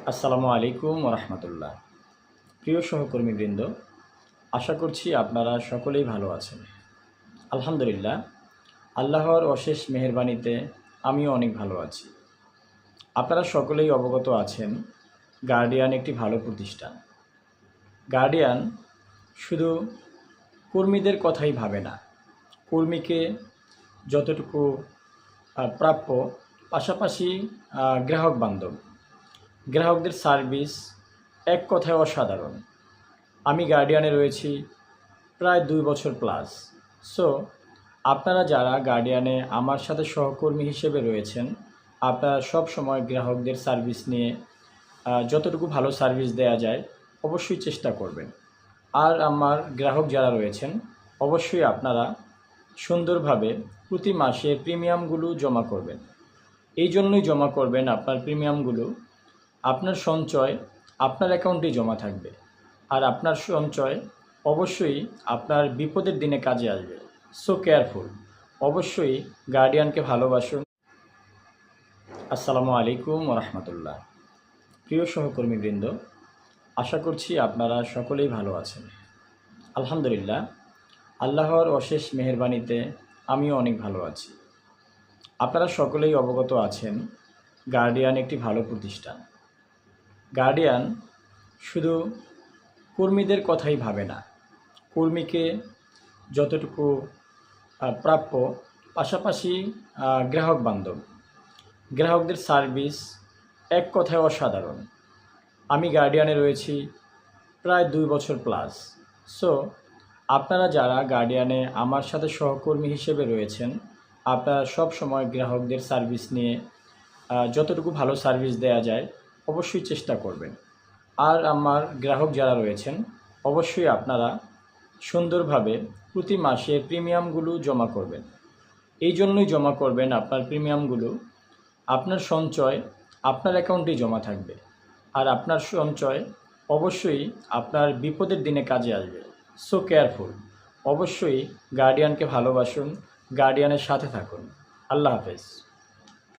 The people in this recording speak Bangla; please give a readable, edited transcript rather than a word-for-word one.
আসসালামু আলাইকুম রহমতুল্লাহ। প্রিয় সহকর্মীবৃন্দ, আশা করছি আপনারা সকলেই ভালো আছেন। আলহামদুলিল্লাহ, আল্লাহর অশেষ মেহেরবানিতে আমিও অনেক ভালো আছি। আপনারা সকলেই অবগত আছেন, গার্ডিয়ান একটি ভালো প্রতিষ্ঠান। গার্ডিয়ান শুধু কর্মীদের কথাই ভাবে না, কর্মীকে যতটুকু প্রাপ্য, পাশাপাশি গ্রাহক বান্ধব। গ্রাহকদের সার্ভিস এক কথায় অসাধারণ। আমি গার্ডিয়ানে রয়েছি প্রায় ২ বছর প্লাস। সো আপনারা যারা গার্ডিয়ানে আমার সাথে সহকর্মী হিসেবে রয়েছেন, আপনারা সব সময় গ্রাহকদের সার্ভিস নিয়ে যতটুকু ভালো সার্ভিস দেয়া যায় অবশ্যই চেষ্টা করবেন। আর আমার গ্রাহক যারা রয়েছেন, অবশ্যই আপনারা সুন্দরভাবে প্রতি মাসে প্রিমিয়ামগুলো জমা করবেন। এই জন্যই জমা করবেন, আপনার প্রিমিয়ামগুলো আপনার সঞ্চয় আপনার অ্যাকাউন্টেই জমা থাকবে। আর আপনার সঞ্চয় অবশ্যই আপনার বিপদের দিনে কাজে আসবে। So careful. অবশ্যই গার্ডিয়ানকে ভালোবাসুন। আসসালামু আলাইকুম রহমতুল্লাহ। প্রিয় সহকর্মীবৃন্দ, আশা করছি আপনারা সকলেই ভালো আছেন। আলহামদুলিল্লাহ, আল্লাহর অশেষ মেহেরবানিতে আমিও অনেক ভালো আছি। আপনারা সকলেই অবগত আছেন, গার্ডিয়ান একটি ভালো প্রতিষ্ঠান। গার্ডিয়ান শুধু কর্মীদের কথাই ভাবে না, কর্মীকে যতটুকু প্রাপ্য, পাশাপাশি গ্রাহক বান্ধব। গ্রাহকদের সার্ভিস এক কথায় অসাধারণ। আমি গার্ডিয়ানে রয়েছি প্রায় ২ বছর প্লাস। সো আপনারা যারা গার্ডিয়ানে আমার সাথে সহকর্মী হিসেবে রয়েছেন, আপনারা সব সময় গ্রাহকদের সার্ভিস নিয়ে যতটুকু ভালো সার্ভিস দেয়া যায় অবশ্যই চেষ্টা করবেন। আর আমার গ্রাহক যারা রয়েছেন, অবশ্যই আপনারা সুন্দরভাবে প্রতি মাসে প্রিমিয়ামগুলো জমা করবেন। এই জন্যই জমা করবেন, আপনার প্রিমিয়ামগুলো আপনার সঞ্চয় আপনার অ্যাকাউন্টেই জমা থাকবে। আর আপনার সঞ্চয় অবশ্যই আপনার বিপদের দিনে কাজে আসবে। So careful. অবশ্যই গার্ডিয়ানকে ভালোবাসুন, গার্ডিয়ানের সাথে থাকুন। আল্লাহ হাফেজ।